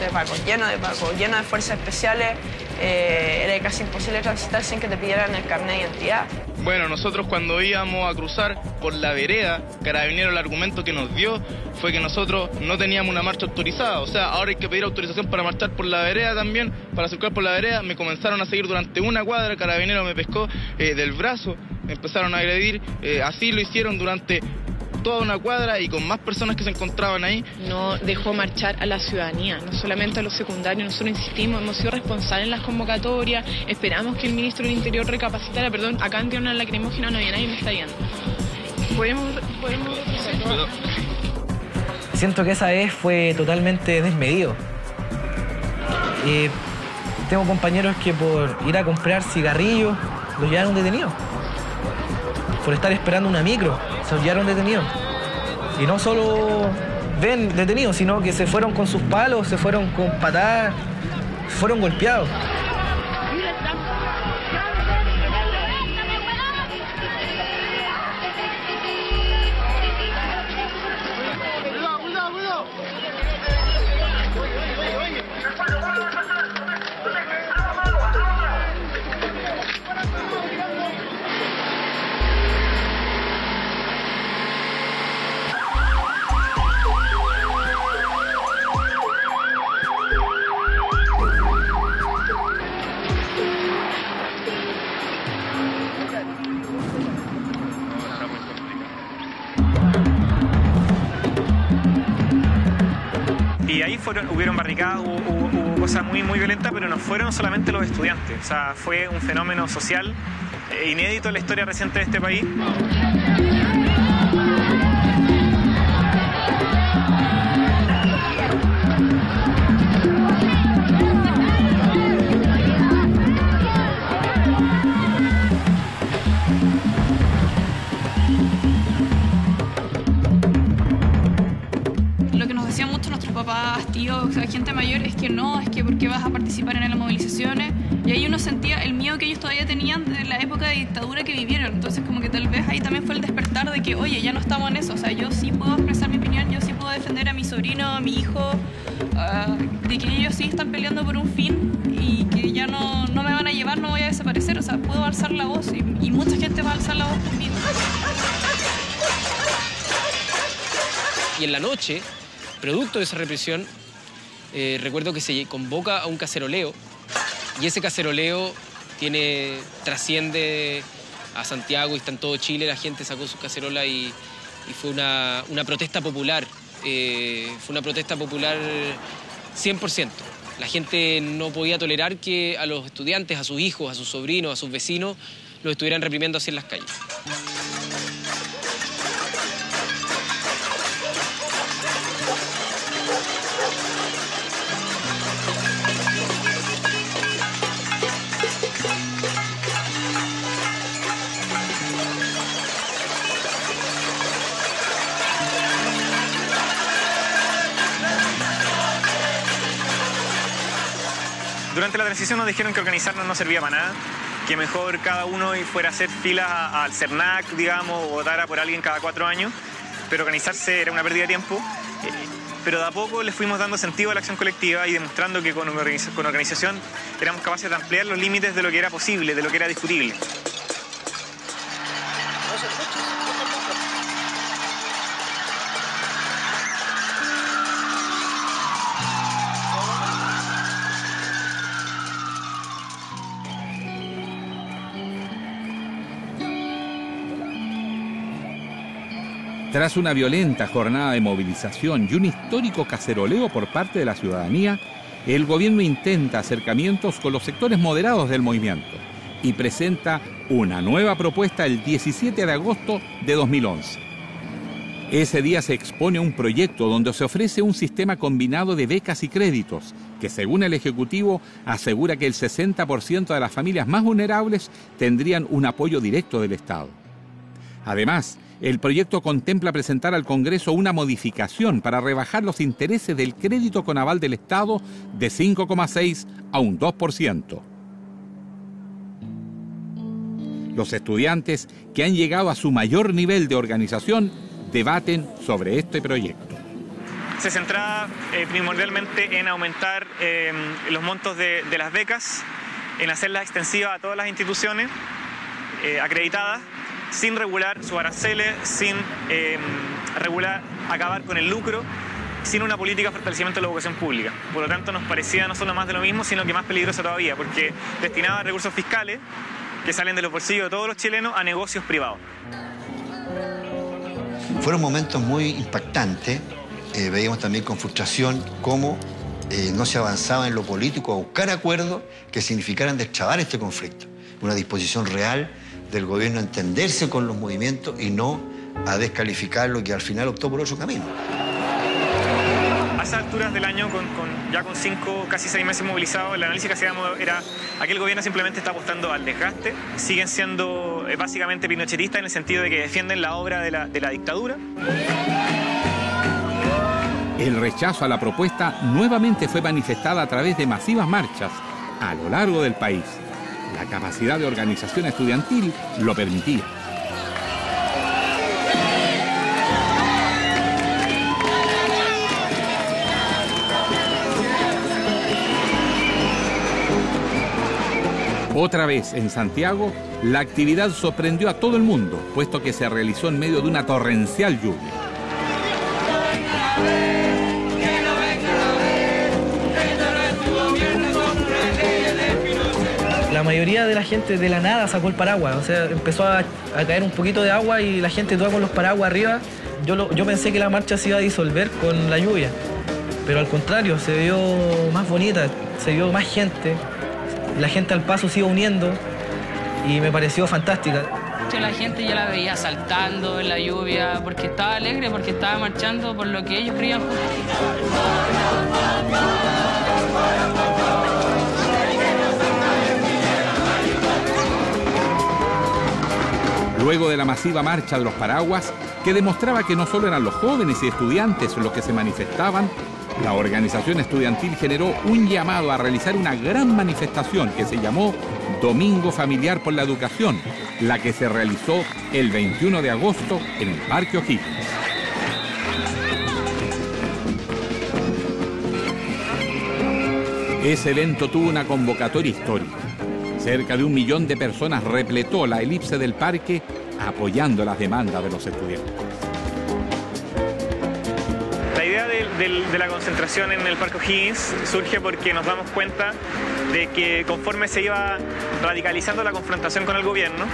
de pacos, lleno de fuerzas especiales. Era casi imposible transitar sin que te pidieran el carnet de identidad. Bueno, nosotros cuando íbamos a cruzar por la vereda, Carabineros el argumento que nos dio fue que nosotros no teníamos una marcha autorizada. O sea, ahora hay que pedir autorización para marchar por la vereda también, para circular por la vereda. Me comenzaron a seguir durante una cuadra, el Carabinero me pescó del brazo, me empezaron a agredir. Así lo hicieron durante toda una cuadra y con más personas que se encontraban ahí. No dejó marchar a la ciudadanía, no solamente a los secundarios. Nosotros insistimos, hemos sido responsables en las convocatorias, esperamos que el ministro del Interior recapacitara. Perdón, acá en una lacrimógena no había nadie, me está viendo. ¿Podemos Siento que esa vez fue totalmente desmedido. Tengo compañeros que por ir a comprar cigarrillos los llevaron detenidos. por estar esperando una micro. Se hallaron detenidos. Y no solo ven detenidos, sino que se fueron con sus palos, se fueron con patadas, fueron golpeados. Y ahí hubieron barricadas, hubo cosas muy violentas, pero no fueron solamente los estudiantes. O sea, fue un fenómeno social inédito en la historia reciente de este país. Papás, tíos, o sea, gente mayor, es que no, es que ¿por qué vas a participar en las movilizaciones? Y ahí uno sentía el miedo que ellos todavía tenían de la época de dictadura que vivieron. Entonces como que tal vez ahí también fue el despertar de que, oye, ya no estamos en eso. O sea, yo sí puedo expresar mi opinión, yo sí puedo defender a mi sobrino, a mi hijo, de que ellos sí están peleando por un fin y que ya no me van a llevar, no voy a desaparecer. O sea, puedo alzar la voz y mucha gente va a alzar la voz conmigo. Y en la noche, producto de esa represión, recuerdo que se convoca a un caceroleo y ese caceroleo trasciende a Santiago y está en todo Chile. La gente sacó su cacerola y fue una protesta popular. Fue una protesta popular 100%. La gente no podía tolerar que a los estudiantes, a sus hijos, a sus sobrinos, a sus vecinos, los estuvieran reprimiendo así en las calles. Durante la transición nos dijeron que organizarnos no servía para nada, que mejor cada uno fuera a hacer filas al CERNAC, digamos, o votara por alguien cada 4 años, pero organizarse era una pérdida de tiempo. Pero de a poco le fuimos dando sentido a la acción colectiva y demostrando que con organización éramos capaces de ampliar los límites de lo que era posible, de lo que era discutible. Tras una violenta jornada de movilización y un histórico caceroleo por parte de la ciudadanía, el gobierno intenta acercamientos con los sectores moderados del movimiento y presenta una nueva propuesta el 17 de agosto de 2011. Ese día se expone un proyecto donde se ofrece un sistema combinado de becas y créditos que, según el Ejecutivo, asegura que el 60% de las familias más vulnerables tendrían un apoyo directo del Estado. Además, el proyecto contempla presentar al Congreso una modificación para rebajar los intereses del crédito con aval del Estado de 5,6 a un 2%. Los estudiantes, que han llegado a su mayor nivel de organización, debaten sobre este proyecto. Se centraba primordialmente en aumentar los montos de las becas, en hacerlas extensivas a todas las instituciones acreditadas, sin regular sus aranceles, sin acabar con el lucro, sin una política de fortalecimiento de la educación pública. Por lo tanto, nos parecía no solo más de lo mismo, sino que más peligrosa todavía, porque destinaba recursos fiscales que salen de los bolsillos de todos los chilenos a negocios privados. Fueron momentos muy impactantes. Veíamos también con frustración cómo no se avanzaba en lo político a buscar acuerdos que significaran destrabar este conflicto. Una disposición real del gobierno a entenderse con los movimientos y no a descalificar lo que al final optó por otro camino. A esas alturas del año, ya con 5, casi 6 meses movilizados, el análisis que hacíamos era: aquel gobierno simplemente está apostando al desgaste, siguen siendo básicamente pinochetistas en el sentido de que defienden la obra de la dictadura. El rechazo a la propuesta nuevamente fue manifestada a través de masivas marchas a lo largo del país. La capacidad de organización estudiantil lo permitía. Otra vez en Santiago, la actividad sorprendió a todo el mundo, puesto que se realizó en medio de una torrencial lluvia. La mayoría de la gente de la nada sacó el paraguas, o sea, empezó a caer un poquito de agua y la gente toda con los paraguas arriba. Yo pensé que la marcha se iba a disolver con la lluvia, pero al contrario, se vio más bonita, se vio más gente. La gente al paso se iba uniendo y me pareció fantástica. La gente ya la veía saltando en la lluvia porque estaba alegre, porque estaba marchando por lo que ellos creían justo. Luego de la masiva marcha de los paraguas, que demostraba que no solo eran los jóvenes y estudiantes los que se manifestaban, la organización estudiantil generó un llamado a realizar una gran manifestación que se llamó Domingo Familiar por la Educación, la que se realizó el 21 de agosto en el Parque O'Higgins. Ese evento tuvo una convocatoria histórica. Cerca de 1 millón de personas repletó la elipse del parque apoyando las demandas de los estudiantes. La idea de la concentración en el Parque O'Higgins surge porque nos damos cuenta de que conforme se iba radicalizando la confrontación con el gobierno,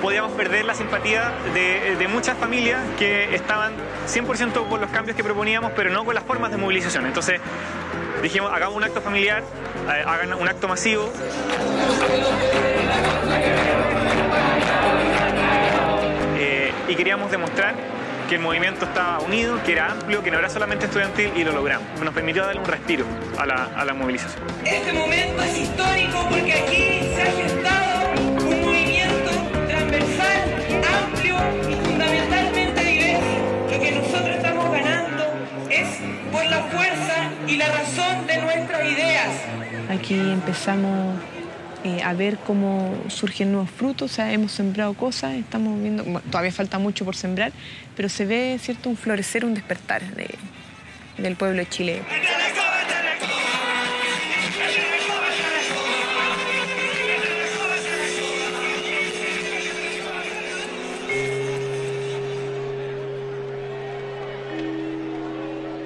podíamos perder la simpatía de muchas familias que estaban 100% con los cambios que proponíamos, pero no con las formas de movilización. Entonces dijimos, hagamos un acto familiar, hagan un acto masivo. Y queríamos demostrar que el movimiento estaba unido, que era amplio, que no era solamente estudiantil, y lo logramos. Nos permitió darle un respiro a la movilización. Este momento es histórico porque aquí se ha gestado un movimiento transversal, amplio y fundamentalmente diverso. Lo que nosotros estamos ganando es por la fuerza y la razón de nuestras ideas. Aquí empezamos a ver cómo surgen nuevos frutos, o sea, hemos sembrado cosas, estamos viendo, bueno, todavía falta mucho por sembrar, pero se ve, ¿cierto?, un florecer, un despertar del pueblo de Chile.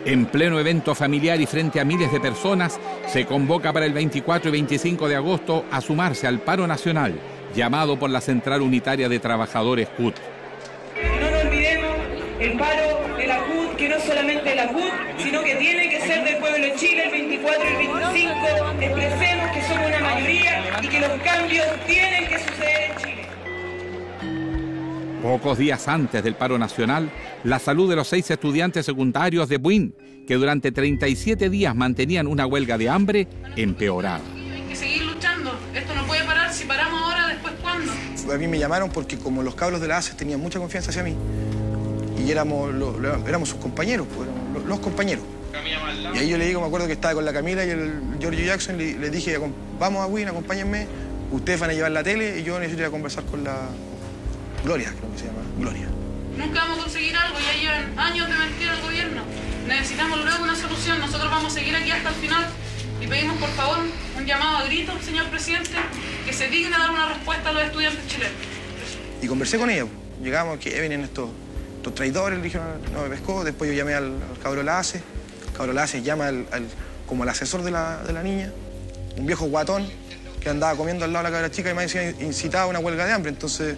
En pleno evento familiar y frente a miles de personas, se convoca para el 24 y 25 de agosto a sumarse al paro nacional, llamado por la Central Unitaria de Trabajadores CUT. No nos olvidemos el paro de la CUT, que no es solamente de la CUT, sino que tiene que ser del pueblo de Chile el 24 y el 25. Expresemos que somos una mayoría y que los cambios tienen que suceder en Chile. Pocos días antes del paro nacional, la salud de los 6 estudiantes secundarios de Buin, que durante 37 días mantenían una huelga de hambre, empeoraba. Hay que seguir luchando. Esto no puede parar. Si paramos ahora, ¿después cuándo? A mí me llamaron porque como los cabros de la ACES tenían mucha confianza hacia mí y éramos sus compañeros, pues, éramos los compañeros. Y ahí yo le digo, me acuerdo que estaba con la Camila y el Giorgio Jackson, le dije, vamos a Buin, acompáñenme, ustedes van a llevar la tele y yo necesito ir a conversar con la Gloria, creo que se llama, Gloria. Nunca vamos a conseguir algo, ya llevan años de mentir al gobierno. Necesitamos luego una solución, nosotros vamos a seguir aquí hasta el final y pedimos por favor un llamado a gritos, señor presidente, que se digne a dar una respuesta a los estudiantes chilenos. Y conversé con ellos, llegamos, que vienen estos traidores, le dijeron, no me pescó, después yo llamé al cabro Lace, el cabro Lace llama como al asesor de la niña, un viejo guatón que andaba comiendo al lado de la cabra chica y me decía incitaba a una huelga de hambre, entonces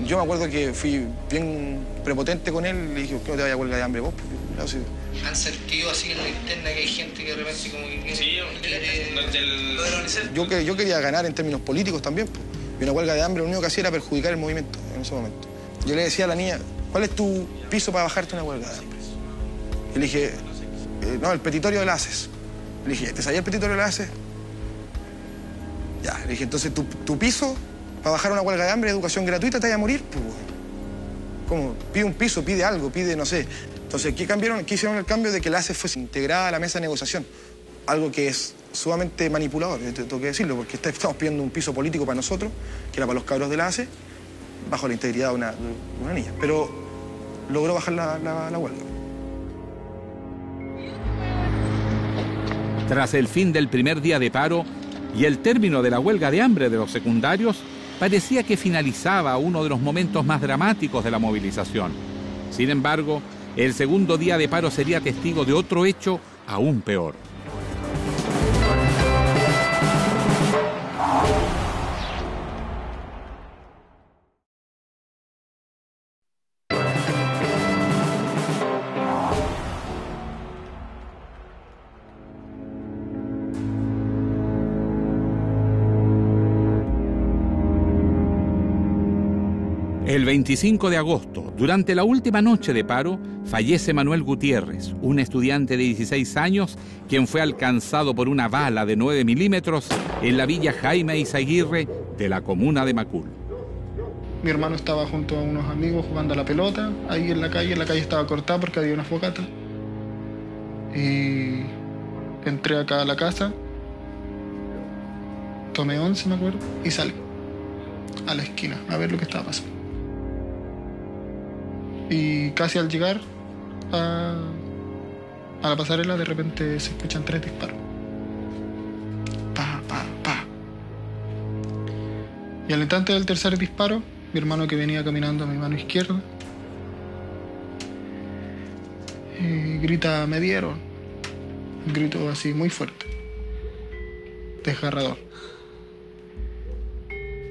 yo me acuerdo que fui bien prepotente con él y le dije, ¿por qué no te vayas a huelga de hambre vos? ¿Han sentido así en la interna que hay gente que de repente como que quiere... Yo quería ganar en términos políticos también, pues. Y una huelga de hambre lo único que hacía era perjudicar el movimiento en ese momento. Yo le decía a la niña, ¿cuál es tu piso para bajarte una huelga de hambre? Y le dije, no, el petitorio de la ACES. Le dije, ¿te sabía el petitorio de la ACES? Ya, le dije, entonces tu piso Para bajar una huelga de hambre, educación gratuita, te vaya a morir, pues. ¿Cómo? Pide un piso, pide algo, pide, no sé. Entonces, ¿qué hicieron el cambio de que la ACE fuese integrada a la mesa de negociación? Algo que es sumamente manipulador, tengo que decirlo, porque estamos pidiendo un piso político para nosotros, que era para los cabros de la ACE, bajo la integridad de una niña. Pero logró bajar la huelga. Tras el fin del primer día de paro y el término de la huelga de hambre de los secundarios, parecía que finalizaba uno de los momentos más dramáticos de la movilización. Sin embargo, el segundo día de paro sería testigo de otro hecho aún peor. El 25 de agosto, durante la última noche de paro, fallece Manuel Gutiérrez, un estudiante de 16 años, quien fue alcanzado por una bala de 9 milímetros en la villa Jaime Izaguirre de la comuna de Macul. Mi hermano estaba junto a unos amigos jugando a la pelota, ahí en la calle estaba cortada porque había una fogata. Y entré acá a la casa, tomé 11, me acuerdo, y salí a la esquina a ver lo que estaba pasando. Y casi al llegar a la pasarela, de repente se escuchan 3 disparos. Pa, pa, pa. Y al instante del tercer disparo, mi hermano, que venía caminando a mi mano izquierda, grita: "Me dieron". Un grito así muy fuerte, desgarrador.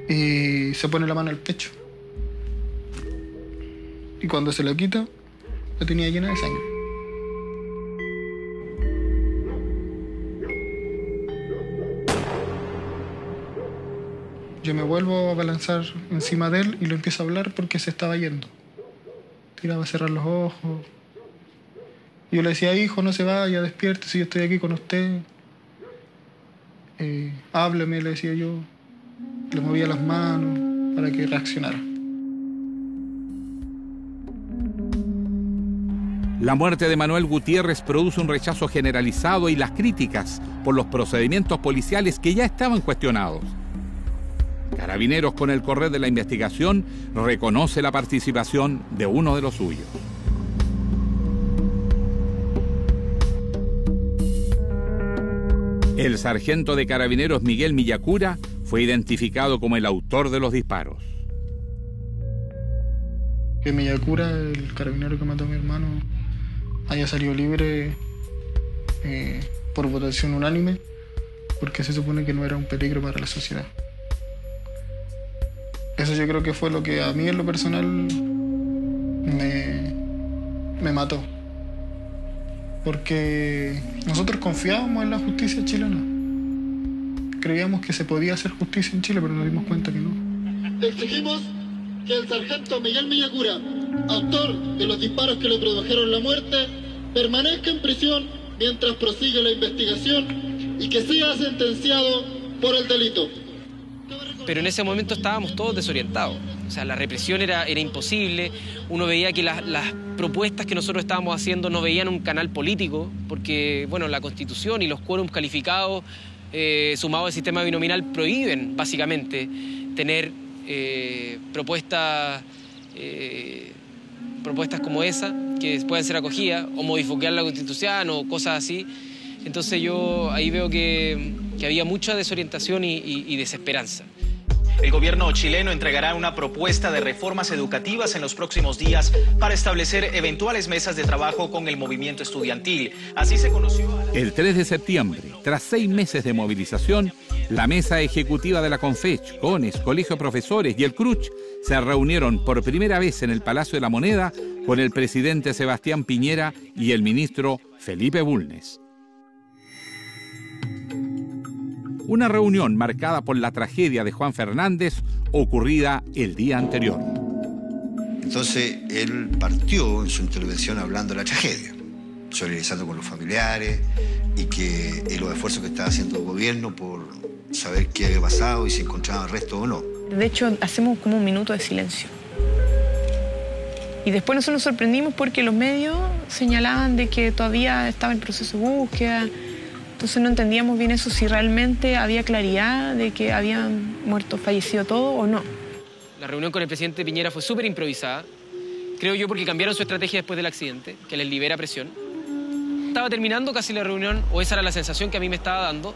Y se pone la mano al pecho. Y cuando se la quita, la tenía llena de sangre. Yo me vuelvo a abalanzar encima de él y lo empiezo a hablar porque se estaba yendo. Tiraba a cerrar los ojos. Y yo le decía: "Hijo, no se vaya, despiértese, yo estoy aquí con usted. Hábleme", le decía yo. Le movía las manos para que reaccionara. La muerte de Manuel Gutiérrez produce un rechazo generalizado y las críticas por los procedimientos policiales que ya estaban cuestionados. Carabineros, con el correr de la investigación, reconoce la participación de uno de los suyos. El sargento de Carabineros Miguel Millacura fue identificado como el autor de los disparos. Que Millacura, el carabinero que mató a mi hermano, haya salido libre por votación unánime, porque se supone que no era un peligro para la sociedad. Eso yo creo que fue lo que a mí en lo personal me mató. Porque nosotros confiábamos en la justicia chilena. Creíamos que se podía hacer justicia en Chile, pero nos dimos cuenta que no. Exigimos que el sargento Miguel Millacura, autor de los disparos que le produjeron la muerte, permanezca en prisión mientras prosigue la investigación y que sea sentenciado por el delito. Pero en ese momento estábamos todos desorientados. O sea, la represión era imposible. Uno veía que las propuestas que nosotros estábamos haciendo no veían un canal político, porque, bueno, la Constitución y los quórums calificados sumados al sistema binominal prohíben, básicamente, tener propuestas como esa, que puedan ser acogidas, o modificar la Constitución o cosas así. Entonces yo ahí veo que había mucha desorientación y desesperanza. El gobierno chileno entregará una propuesta de reformas educativas en los próximos días para establecer eventuales mesas de trabajo con el movimiento estudiantil. Así se conoció... El 3 de septiembre, tras 6 meses de movilización, la mesa ejecutiva de la CONFECH, CONES, Colegio de Profesores y el CRUCH se reunieron por primera vez en el Palacio de la Moneda con el presidente Sebastián Piñera y el ministro Felipe Bulnes. Una reunión marcada por la tragedia de Juan Fernández ocurrida el día anterior. Entonces él partió en su intervención hablando de la tragedia, solidarizando con los familiares y los esfuerzos que estaba haciendo el gobierno por saber qué había pasado y si encontraban el resto o no. De hecho, hacemos como un minuto de silencio. Y después nosotros nos sorprendimos porque los medios señalaban de que todavía estaba en proceso de búsqueda. Entonces no entendíamos bien eso, si realmente había claridad de que habían muerto, fallecido todo o no. La reunión con el presidente Piñera fue súper improvisada, creo yo porque cambiaron su estrategia después del accidente, que les libera presión. Estaba terminando casi la reunión, o esa era la sensación que a mí me estaba dando.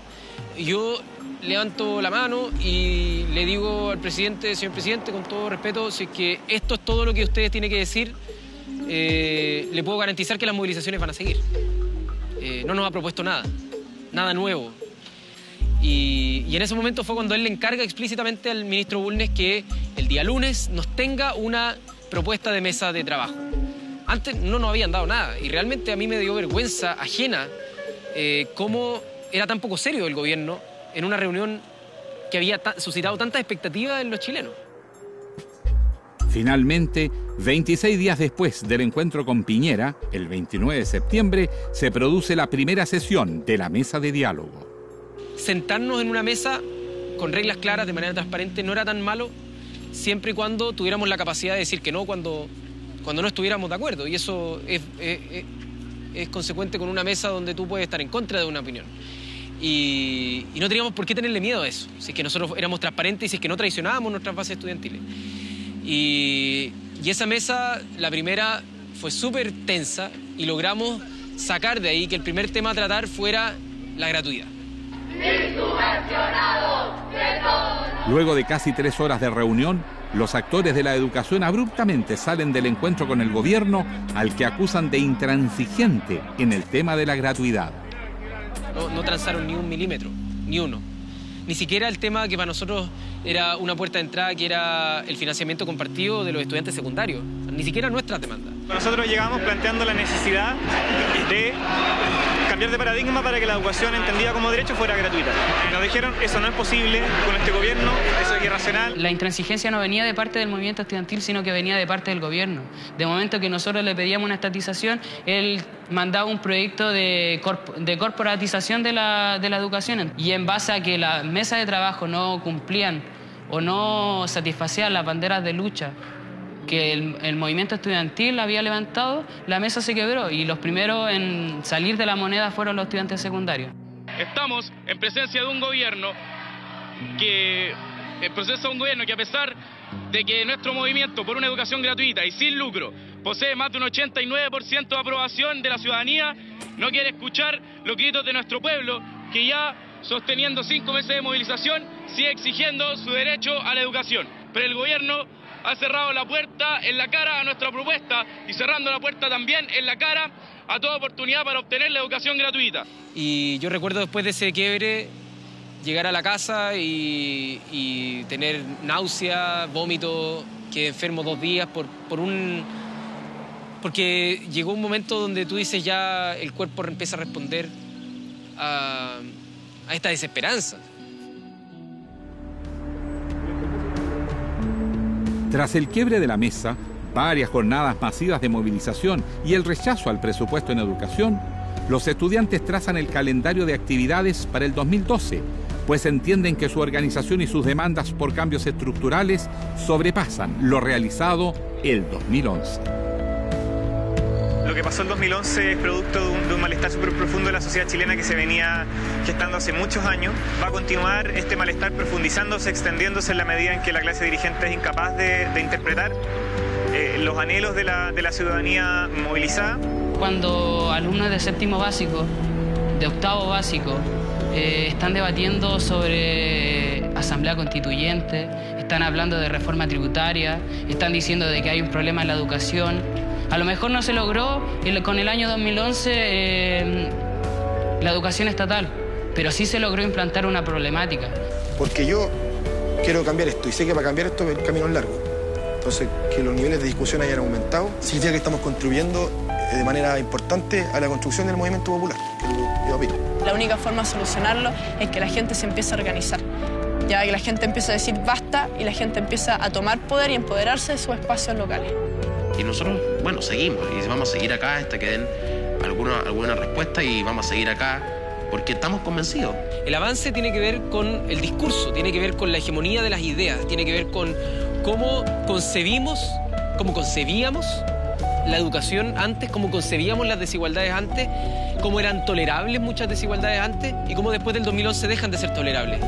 Yo levanto la mano y le digo al presidente, señor presidente, con todo respeto, si es que esto es todo lo que ustedes tienen que decir, le puedo garantizar que las movilizaciones van a seguir. No nos ha propuesto nada nuevo. Y en ese momento fue cuando él le encarga explícitamente al ministro Bulnes que el día lunes nos tenga una propuesta de mesa de trabajo. Antes no nos habían dado nada y realmente a mí me dio vergüenza ajena cómo era tan poco serio el gobierno en una reunión que había suscitado tantas expectativas en los chilenos. Finalmente, 26 días después del encuentro con Piñera, el 29 de septiembre, se produce la primera sesión de la mesa de diálogo. Sentarnos en una mesa con reglas claras, de manera transparente, no era tan malo, siempre y cuando tuviéramos la capacidad de decir que no cuando no estuviéramos de acuerdo. Y eso es consecuente con una mesa donde tú puedes estar en contra de una opinión. Y no teníamos por qué tenerle miedo a eso, si es que nosotros éramos transparentes y si es que no traicionábamos nuestras bases estudiantiles. Y esa mesa, la primera, fue súper tensa y logramos sacar de ahí que el primer tema a tratar fuera la gratuidad. Luego de casi 3 horas de reunión, los actores de la educación abruptamente salen del encuentro con el gobierno, al que acusan de intransigente en el tema de la gratuidad. No transaron ni un milímetro, ni uno. Ni siquiera el tema que para nosotros era una puerta de entrada, que era el financiamiento compartido de los estudiantes secundarios. Ni siquiera nuestra demanda. Nosotros llegamos planteando la necesidad de cambiar de paradigma para que la educación entendida como derecho fuera gratuita. Nos dijeron, eso no es posible con este gobierno, eso es irracional. La intransigencia no venía de parte del movimiento estudiantil, sino que venía de parte del gobierno. De momento que nosotros le pedíamos una estatización, él mandaba un proyecto de corporatización de la educación. Y en base a que las mesas de trabajo no cumplían o no satisfacían las banderas de lucha que el movimiento estudiantil había levantado, la mesa se quebró y los primeros en salir de la moneda fueron los estudiantes secundarios. Estamos en presencia de un gobierno que a pesar de que nuestro movimiento por una educación gratuita y sin lucro posee más de un 89% de aprobación de la ciudadanía, no quiere escuchar los gritos de nuestro pueblo, que ya sosteniendo 5 meses de movilización sigue exigiendo su derecho a la educación. Pero el gobierno ha cerrado la puerta en la cara a nuestra propuesta y cerrando la puerta también en la cara a toda oportunidad para obtener la educación gratuita. Y yo recuerdo después de ese quiebre llegar a la casa y tener náusea, vómito, quedé enfermo 2 días porque llegó un momento donde tú dices ya el cuerpo empieza a responder a esta desesperanza. Tras el quiebre de la mesa, varias jornadas masivas de movilización y el rechazo al presupuesto en educación, los estudiantes trazan el calendario de actividades para el 2012, pues entienden que su organización y sus demandas por cambios estructurales sobrepasan lo realizado el 2011. Lo que pasó en 2011 es producto de un malestar súper profundo de la sociedad chilena que se venía gestando hace muchos años. Va a continuar este malestar profundizándose, extendiéndose en la medida en que la clase dirigente es incapaz de interpretar los anhelos de la ciudadanía movilizada. Cuando alumnos de 7º básico, de 8º básico, están debatiendo sobre asamblea constituyente, están hablando de reforma tributaria, están diciendo de que hay un problema en la educación. A lo mejor no se logró con el año 2011 la educación estatal, pero sí se logró implantar una problemática. Porque yo quiero cambiar esto y sé que para cambiar esto el camino es largo. Entonces, que los niveles de discusión hayan aumentado significa que estamos contribuyendo de manera importante a la construcción del movimiento popular, que yo opino. La única forma de solucionarlo es que la gente se empiece a organizar. Ya que la gente empieza a decir basta y la gente empieza a tomar poder y empoderarse de sus espacios locales. Y nosotros, bueno, seguimos y vamos a seguir acá hasta que den alguna respuesta y vamos a seguir acá porque estamos convencidos. El avance tiene que ver con el discurso, tiene que ver con la hegemonía de las ideas, tiene que ver con cómo concebíamos la educación antes, cómo concebíamos las desigualdades antes, cómo eran tolerables muchas desigualdades antes y cómo después del 2011 dejan de ser tolerables.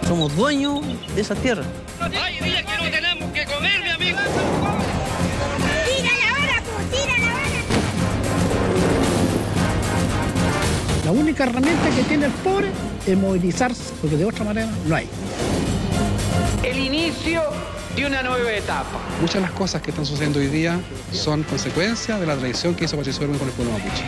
Somos dueños de esa tierra. Hay días que no tenemos que comer, mi amigo. ¡Tira la vara, tira la vara! La única herramienta que tiene el pobre es movilizarse, porque de otra manera no hay. El inicio de una nueva etapa. Muchas de las cosas que están sucediendo hoy día son consecuencia de la tradición que hizo Patricio Elwin con el pueblo mapuche.